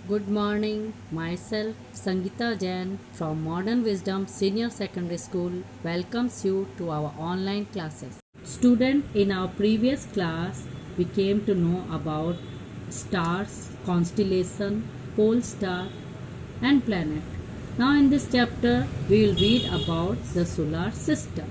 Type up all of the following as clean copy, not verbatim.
Good morning, myself Sangeeta Jain from Modern Wisdom Senior Secondary School welcomes you to our online classes. Student, in our previous class, we came to know about stars, constellation, pole star and planet. Now in this chapter, we will read about the solar system.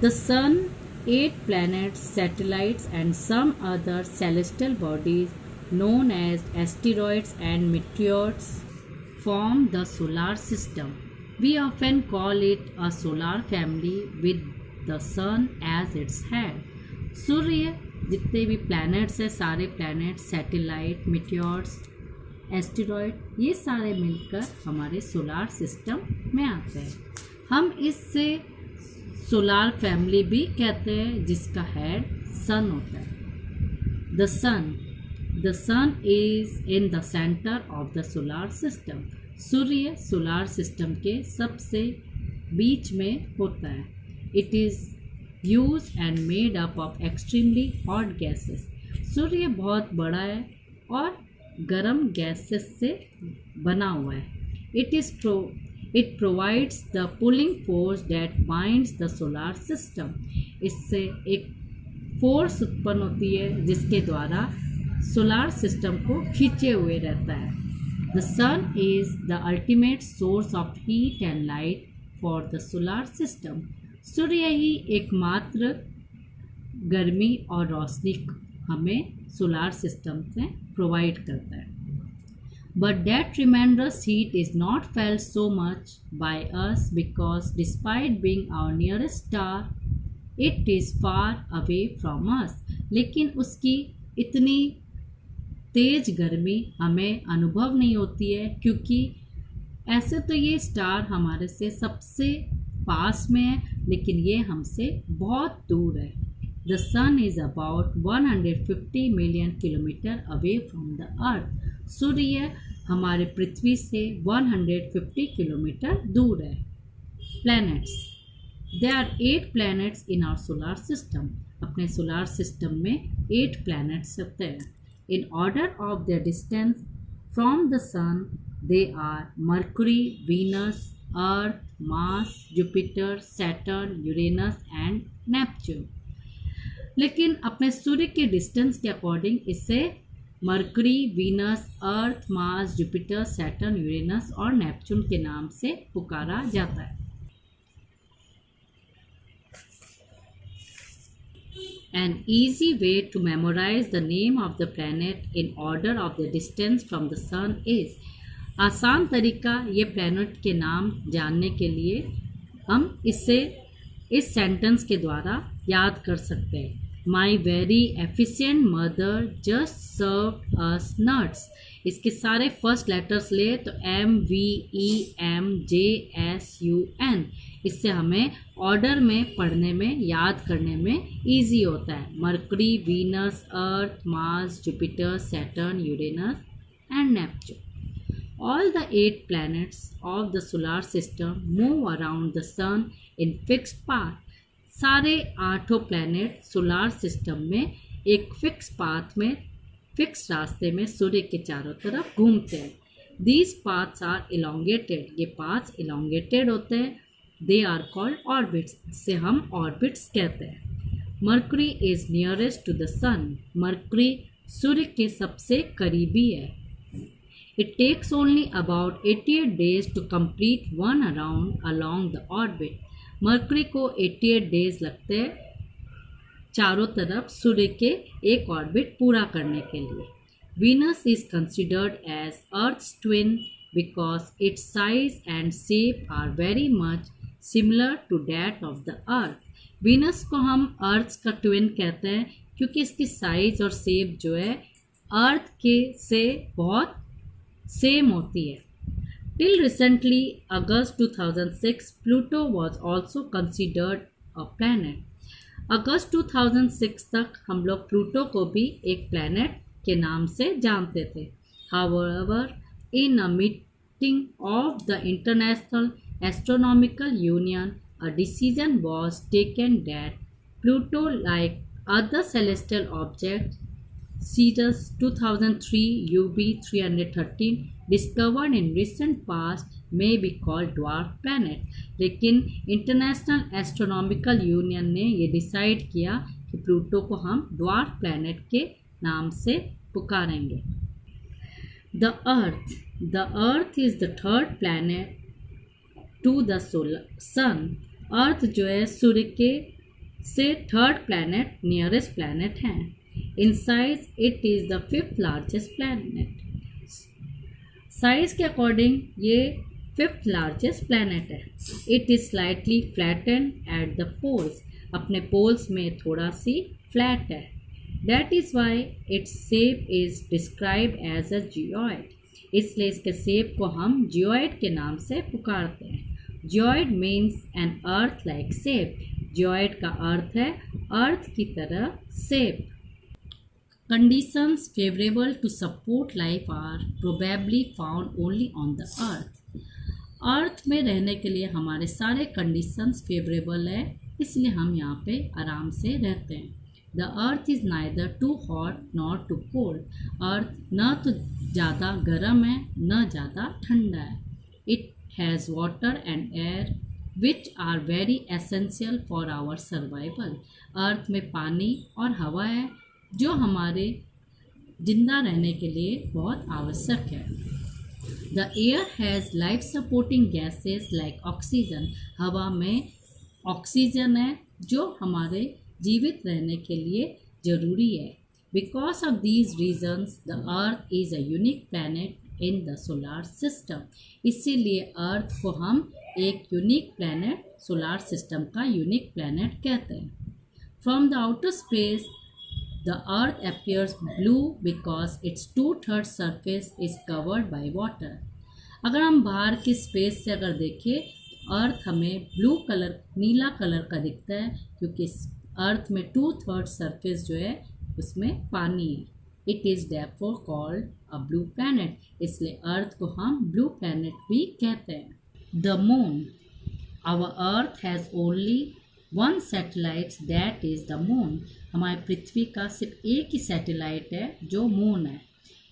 The Sun, 8 planets, satellites, and some other celestial bodies known as asteroids and meteors form the solar system. We often call it a solar family with the Sun as its head. सूर्य जितने भी planets हैं, सारे planet, satellite, meteors, asteroid, ये सारे मिलकर हमारे solar system में आते हैं. हम इससे सोलार फैमिली भी कहते हैं जिसका हेड सन होता है. The sun is in the centre of the solar system. सूर्य सोलार सिस्टम के सबसे बीच में होता है. It is huge and made up of extremely hot gases. सूर्य बहुत बड़ा है और गर्म गैसेस से बना हुआ है. It provides the pulling force that binds the solar system. इससे एक फोर्स उत्पन्न होती है जिसके द्वारा सोलार सिस्टम को खींचे हुए रहता है. The sun is the ultimate source of heat and light for the solar system. सूर्य ही एकमात्र गर्मी और रोशनी हमें सोलार सिस्टम से प्रोवाइड करता है. But that tremendous heat is not felt so much by us because despite being our nearest star, it is far away from us. लेकिन उसकी इतनी तेज गर्मी हमें अनुभव नहीं होती है क्योंकि ऐसे तो ये स्टार हमारे से सबसे पास में है लेकिन ये हमसे बहुत दूर है. The sun is about 150 million kilometer away from the earth. सूर्य हमारे पृथ्वी से 150 किलोमीटर दूर है. Planets, there are 8 planets in our solar system. अपने सोलार सिस्टम में 8 प्लैनेट्स होते हैं. In order of their distance from the sun, they are Mercury, Venus, Earth, Mars, Jupiter, Saturn, Uranus and Neptune. लेकिन अपने सूर्य के distance के according इसे mercury, Venus, अर्थ, Mars, Jupiter, Saturn, Uranus और नेपच्यून के नाम से पुकारा जाता है. An easy way to memorize the name of the planet in order of the distance from the sun is. आसान तरीका ये प्लैनेट के नाम जानने के लिए हम इसे इस सेंटेंस के द्वारा याद कर सकते हैं. My very efficient mother just served us nuts. इसके सारे फर्स्ट लेटर्स ले तो MVEMJSUN. इससे हमें ऑर्डर में पढ़ने में याद करने में ईजी होता है. Mercury, Venus, earth, Mars, Jupiter, Saturn, Uranus and Neptune. All the 8 planets of the solar system move around the sun in fixed path. सारे 8 प्लैनेट सोलार सिस्टम में एक फिक्स पाथ में, फिक्स रास्ते में सूर्य के चारों तरफ घूमते हैं. These paths are elongated. ये पाथ्स elongated होते हैं. They are called orbits. इसे हम orbits कहते हैं. Mercury is nearest to the sun. Mercury सूर्य के सबसे करीबी है. It takes only about 88 days to complete one round along the orbit. Mercury को 88 डेज लगते हैं चारों तरफ सूर्य के एक ऑर्बिट पूरा करने के लिए. Venus is considered as earth's twin because its size and shape are very much similar to that of the earth. Venus को हम अर्थ का ट्विन कहते हैं क्योंकि इसकी साइज और शेप जो है अर्थ के से बहुत सेम होती है. Till recently, August 2006, Pluto was also considered a planet. अगस्त 2006 तक हम लोग प्लूटो को भी एक प्लैनेट के नाम से जानते थे. However, in a meeting of the International Astronomical Union, a decision was taken that Pluto, like other celestial objects, Cetus 2003 UB313 discovered in recent past may be called dwarf planet, लेकिन international astronomical union ने ये decide किया कि Pluto को हम dwarf planet के नाम से पुकारेंगे। The earth is the third planet to the sun. Earth जो है सूर्य के से थर्ड प्लैनेट, नियरेस्ट प्लैनेट है। In size it is the fifth largest planet. Size के अकॉर्डिंग ये फिफ्थ लार्जेस्ट प्लैनेट है। It is slightly flattened at the poles, अपने poles में थोड़ा सी फ्लैट है। That is why its shape is described as a geoid, इसलिए इसके शेप को हम जियोइड के नाम से पुकारते हैं। Geoid means an earth like shape. Geoid का अर्थ है अर्थ की तरह shape. Conditions favorable to support life are probably found only on the earth. अर्थ में रहने के लिए हमारे सारे कंडीशंस फेवरेबल है, इसलिए हम यहाँ पे आराम से रहते हैं। The earth is neither too hot not too cold. Earth न तो ज़्यादा गर्म है न ज़्यादा ठंडा है। It has water and air which are very essential for our survival. अर्थ में पानी और हवा है जो हमारे जिंदा रहने के लिए बहुत आवश्यक है। The air has life supporting gases like oxygen. हवा में ऑक्सीजन है जो हमारे जीवित रहने के लिए ज़रूरी है। Because of these reasons the earth is a unique planet in the solar system. इसीलिए अर्थ को हम एक यूनिक प्लैनेट, सोलार सिस्टम का यूनिक प्लैनेट कहते हैं। From the outer space the earth appears blue because its 2/3 surface is covered by water. अगर हम बाहर की स्पेस से अगर देखें अर्थ हमें ब्लू कलर, नीला कलर का दिखता है क्योंकि अर्थ में 2/3 सरफेस जो है उसमें पानी है। It is therefore called a blue planet, इसलिए अर्थ को हम ब्लू प्लैनेट भी कहते हैं। The moon, our earth has only one satellite, that is the moon. हमारी पृथ्वी का सिर्फ एक ही सैटेलाइट है जो मून है।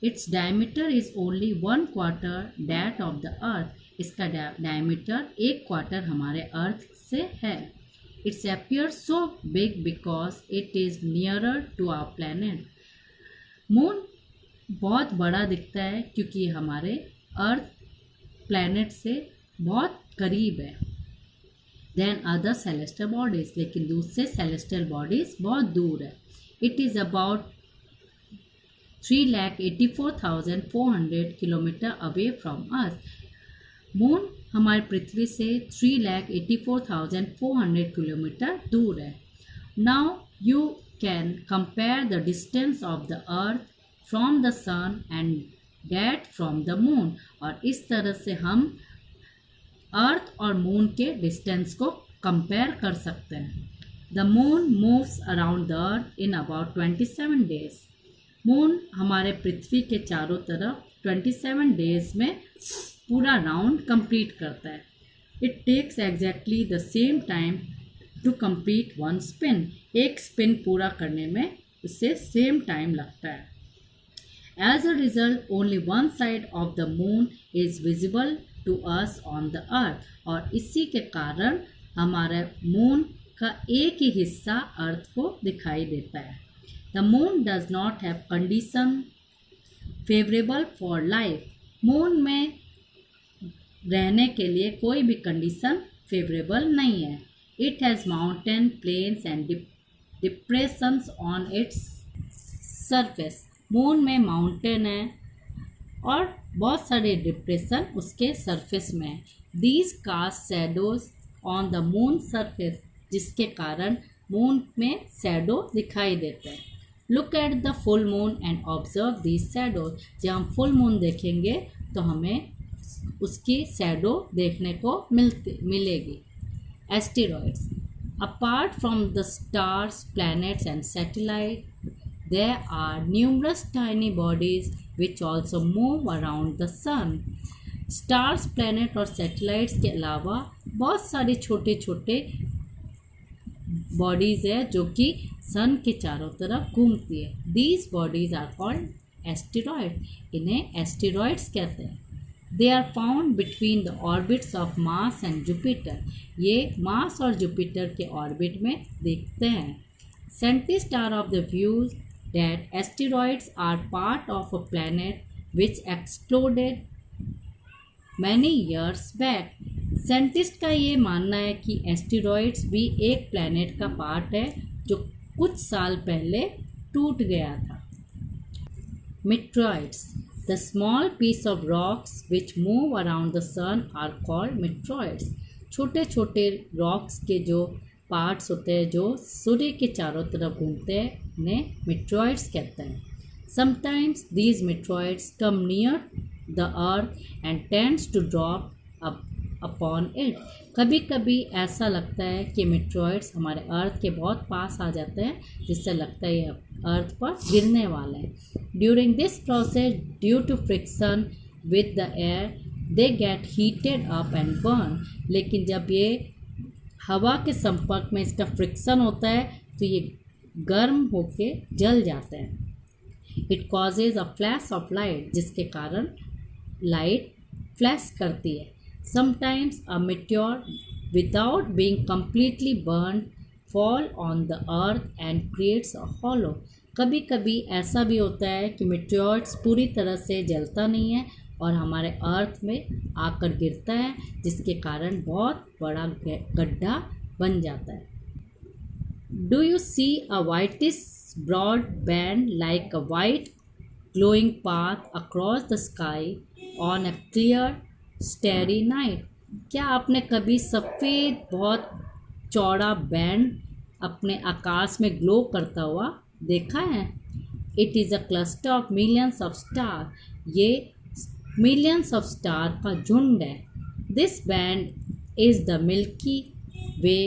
Its diameter is only 1/4 that of the earth. इसका डायमीटर 1/4 हमारे अर्थ से है। It's appear so big because it is nearer to our planet. Moon बहुत बड़ा दिखता है क्योंकि हमारे अर्थ प्लैनेट से बहुत करीब है देन अदर सेलेस्टियल बॉडीज़, लेकिन दूसरे सेलेस्टियल बॉडीज़ बहुत दूर है। It is about 3,84,400 kilometre away from us. Moon हमारी पृथ्वी से 3,84,400 किलोमीटर दूर है। Now you can compare the distance of the earth from the sun and that from the moon, और इस तरह से हम अर्थ और मून के डिस्टेंस को कंपेयर कर सकते हैं। The moon moves around the earth in about 27 days. Moon हमारे पृथ्वी के चारों तरफ 27 डेज में पूरा राउंड कंप्लीट करता है। It takes exactly the same time to complete one spin. एक स्पिन पूरा करने में उससे सेम टाइम लगता है। As a result only one side of the moon is visible to us on the earth, और इसी के कारण हमारे मून का एक ही हिस्सा अर्थ को दिखाई देता है। The moon does not have condition favourable for life. Moon में रहने के लिए कोई भी कंडीशन फेवरेबल नहीं है। It has mountain, plains and depressions on its surface. Moon में माउंटेन है और बहुत सारे डिप्रेशन उसके सरफेस में है। These cast shadows on the moon surface, जिसके कारण मून में शैडो दिखाई देते हैं। Look at the full moon and observe these shadows. जब हम फुल मून देखेंगे तो हमें उसकी शैडो देखने को मिलेगी। Asteroids, apart from the stars, planets and satellite, there are numerous tiny bodies which also move around the sun. Stars, planet और सैटेलाइट्स के अलावा बहुत सारे छोटे छोटे बॉडीज है जो कि सन के चारों तरफ घूमती है. These bodies are called asteroid. इन्हें एस्टेरॉयड्स कहते हैं. They are found between the orbits of Mars and Jupiter. ये मार्स और जुपिटर के ऑर्बिट में दिखते हैं. Scientist are of the views that asteroids are part of a planet which exploded many years back. Scientist का ये मानना है कि एस्टेरॉयड्स भी एक प्लैनेट का पार्ट है जो कुछ साल पहले टूट गया था. Meteoroids. The small piece of rocks which move around the sun are called meteoroids. छोटे छोटे रॉक्स के जो पार्ट्स होते हैं जो सूर्य के चारों तरफ घूमते हैं उन्हें meteoroids कहते हैं. Sometimes these meteoroids come near the earth and tends to drop upon it. कभी कभी ऐसा लगता है कि meteoroids हमारे अर्थ के बहुत पास आ जाते हैं जिससे लगता है ये अर्थ पर गिरने वाला है. During this process due to friction with the air they get heated up and burn. लेकिन जब ये हवा के संपर्क में इसका फ्रिक्शन होता है तो ये गर्म होके जल जाते हैं. It causes a flash of light जिसके कारण लाइट फ्लैश करती है. Sometimes a meteor without being completely burned fall on the earth and creates a hollow. कभी कभी ऐसा भी होता है कि meteors पूरी तरह से जलता नहीं है और हमारे अर्थ में आकर गिरता है जिसके कारण बहुत बड़ा गड्ढा बन जाता है. Do you see a whitish broad band like a white glowing path across the sky on a clear starry night? क्या आपने कभी सफ़ेद बहुत चौड़ा बैंड अपने आकाश में ग्लो करता हुआ देखा है? It is a cluster of millions of star. ये मिलियंस ऑफ स्टार का झुंड है. This band is the Milky Way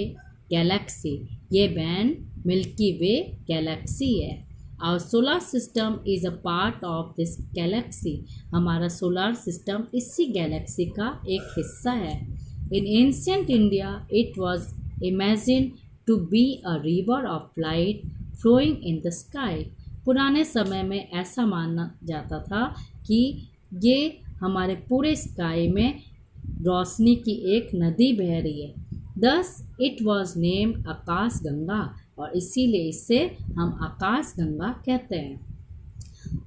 galaxy. ये बैंड मिल्की वे गैलेक्सी है. Our solar system is a part of this galaxy. हमारा solar system इसी galaxy का एक हिस्सा है. In ancient India it was imagine to be a river of light flowing in the sky. पुराने समय में ऐसा माना जाता था कि ये हमारे पूरे स्काई में रोशनी की एक नदी बह रही है. Thus it was named Akash Ganga और इसीलिए इसे हम आकाश गंगा कहते हैं.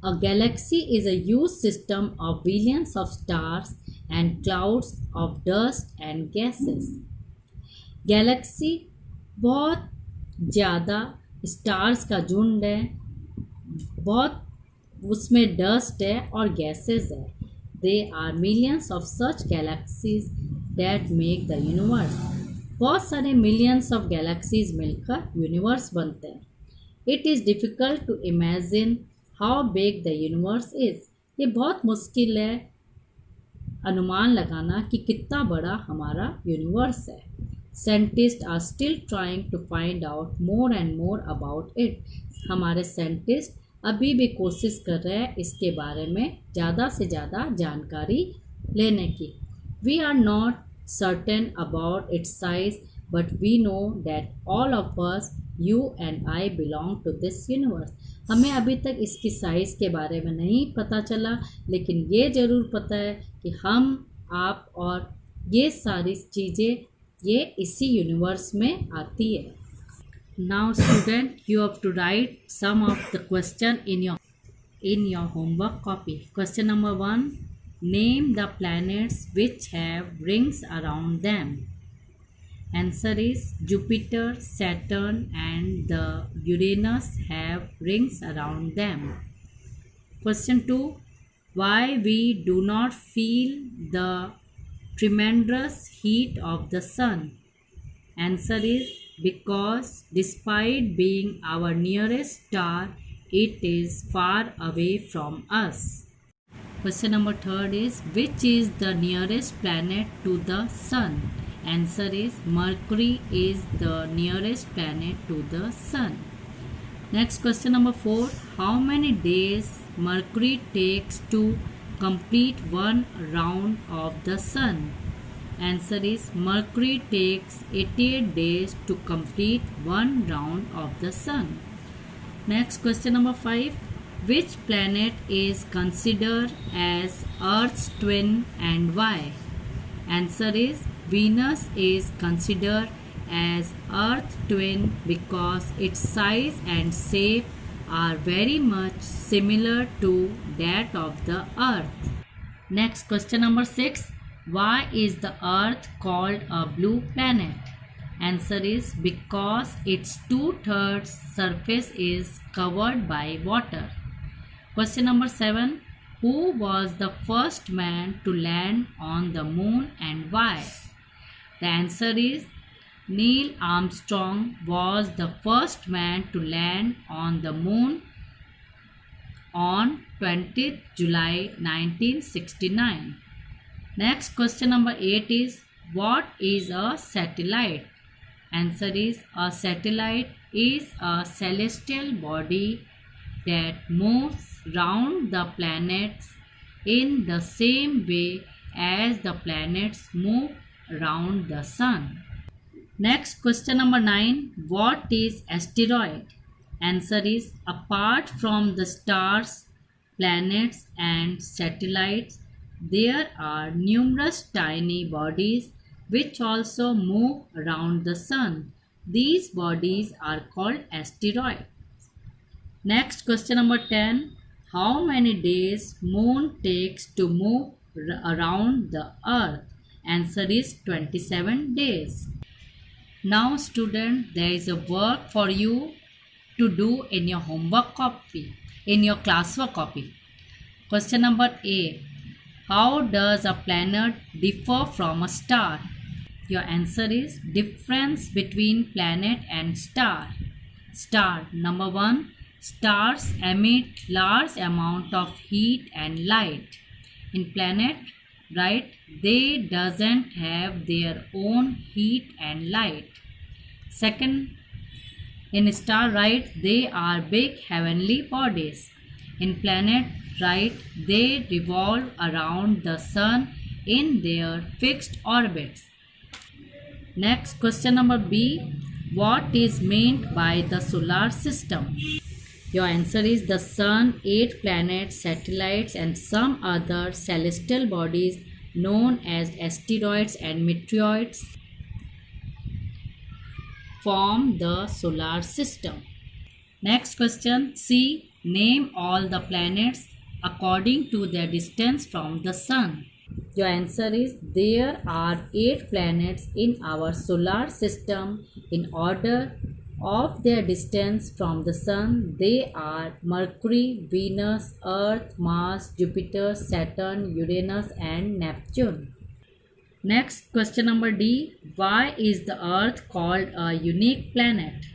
A galaxy is a huge system of billions of stars and clouds of dust and gases. Galaxy बहुत ज़्यादा स्टार्स का झुंड है, बहुत उसमें डस्ट है और गैसेस है. They are millions of such galaxies that make the universe. बहुत सारे मिलियंस ऑफ गैलेक्सीज मिलकर यूनिवर्स बनते हैं. It is difficult to imagine how big the universe is. ये बहुत मुश्किल है अनुमान लगाना कि कितना बड़ा हमारा यूनिवर्स है. Scientist are still trying to find out more and more about it. हमारे साइंटिस्ट अभी भी कोशिश कर रहे हैं इसके बारे में ज़्यादा से ज़्यादा जानकारी लेने की. We are not certain about its size, but we know that all of us, you and I, belong to this universe. हमें अभी तक इसकी साइज़ के बारे में नहीं पता चला, लेकिन ये ज़रूर पता है कि हम, आप और ये सारी चीज़ें ये इसी यूनिवर्स में आती है. Now student, you have to write some of the question in your homework copy. Question number 1. Name the planets which have rings around them. Answer is Jupiter, Saturn and the Uranus have rings around them. Question 2. Why we do not feel the tremendous heat of the sun? Answer is because despite being our nearest star, it is far away from us. Question number 3 is which is the nearest planet to the sun? Answer is Mercury is the nearest planet to the sun. Next question number 4. How many days Mercury takes to complete one round of the sun? Answer is Mercury takes 88 days to complete one round of the sun. Next question number 5. Which planet is considered as Earth's twin and why? Answer is Venus is considered as Earth's twin because its size and shape are very much similar to that of the Earth. Next question number 6. Why is the Earth called a blue planet? Answer is because its 2/3 surface is covered by water. Question number 7. Who was the first man to land on the moon and why? The answer is Neil Armstrong was the first man to land on the moon on 20th July 1969. Next question number 8 is what is a satellite? Answer is a satellite is a celestial body that moves round the planets in the same way as the planets move around the sun. Next question number 9. What is asteroid? Answer is apart from the stars, planets and satellites, there are numerous tiny bodies which also move around the sun. These bodies are called asteroids. Next question number 10. How many days moon takes to move around the earth? Answer is 27 days. Now student, there is a work for you to do in your homework copy, in your classwork copy. Question number A. How does a planet differ from a star? Your answer is difference between planet and star. Star. Number 1. Stars emit large amount of heat and light. In planet, right, they doesn't have their own heat and light. Second, in star, right, they are big heavenly bodies. In planet, right, they revolve around the sun in their fixed orbits. Next question number B. What is meant by the solar system? Your answer is the sun, 8 planets, satellites and some other celestial bodies known as asteroids and meteoroids form the solar system. Next question C. Name all the planets according to their distance from the sun. Your answer is there are 8 planets in our solar system in order of their distance from the sun. They are Mercury, Venus, Earth, Mars, Jupiter, Saturn, Uranus and Neptune. Next question number D. Why is the Earth called a unique planet?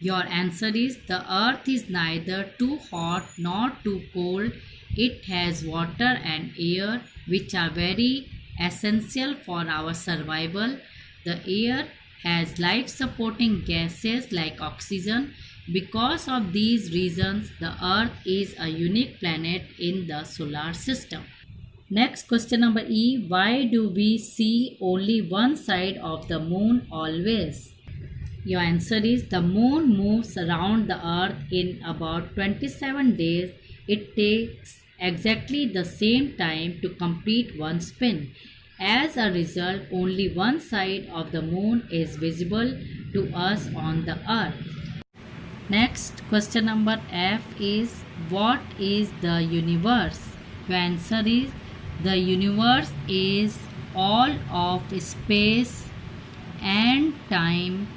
Your answer is the Earth is neither too hot nor too cold. It has water and air which are very essential for our survival. The air has life-supporting gases like oxygen. Because of these reasons, the Earth is a unique planet in the solar system. Next question number E. Why do we see only one side of the moon always? Your answer is the moon moves around the earth in about 27 days. It takes exactly the same time to complete one spin. As a result, only one side of the moon is visible to us on the earth. Next question number F is what is the universe? Your answer is the universe is all of space and time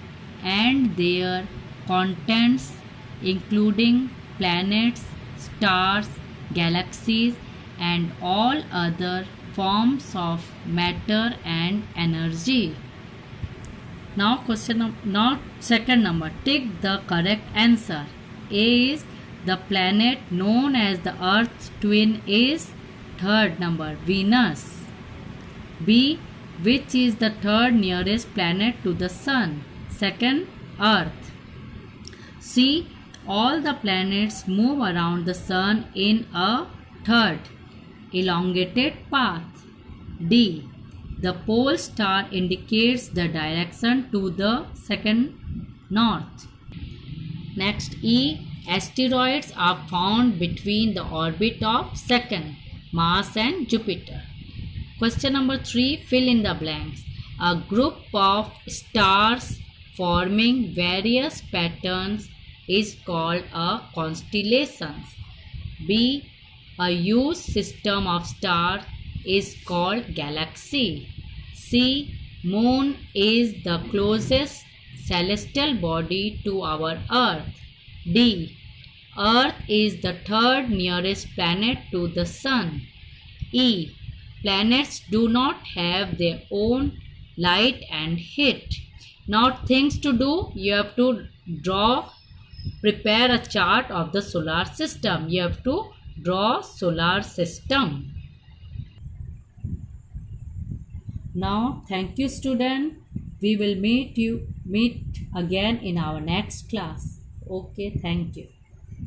and their contents including planets, stars, galaxies and all other forms of matter and energy. Now second number, tick the correct answer. A is the planet known as the Earth's twin is third number Venus. B, which is the third nearest planet to the sun? Second, Earth. C, all the planets move around the sun in a third elongated path. D, The pole star indicates the direction to the second north. Next, E. Asteroids are found between the orbit of Saturn, Mars and Jupiter. Question number 3. Fill in the blanks. A group of stars forming various patterns is called a constellation. B. A huge system of stars is called galaxy. C. Moon is the closest celestial body to our Earth. D. Earth is the third nearest planet to the Sun. E. Planets do not have their own light and heat. Now things to do, you have to prepare a chart of the solar system. You have to draw solar system. Now thank you student. We will meet again in our next class. Okay, thank you.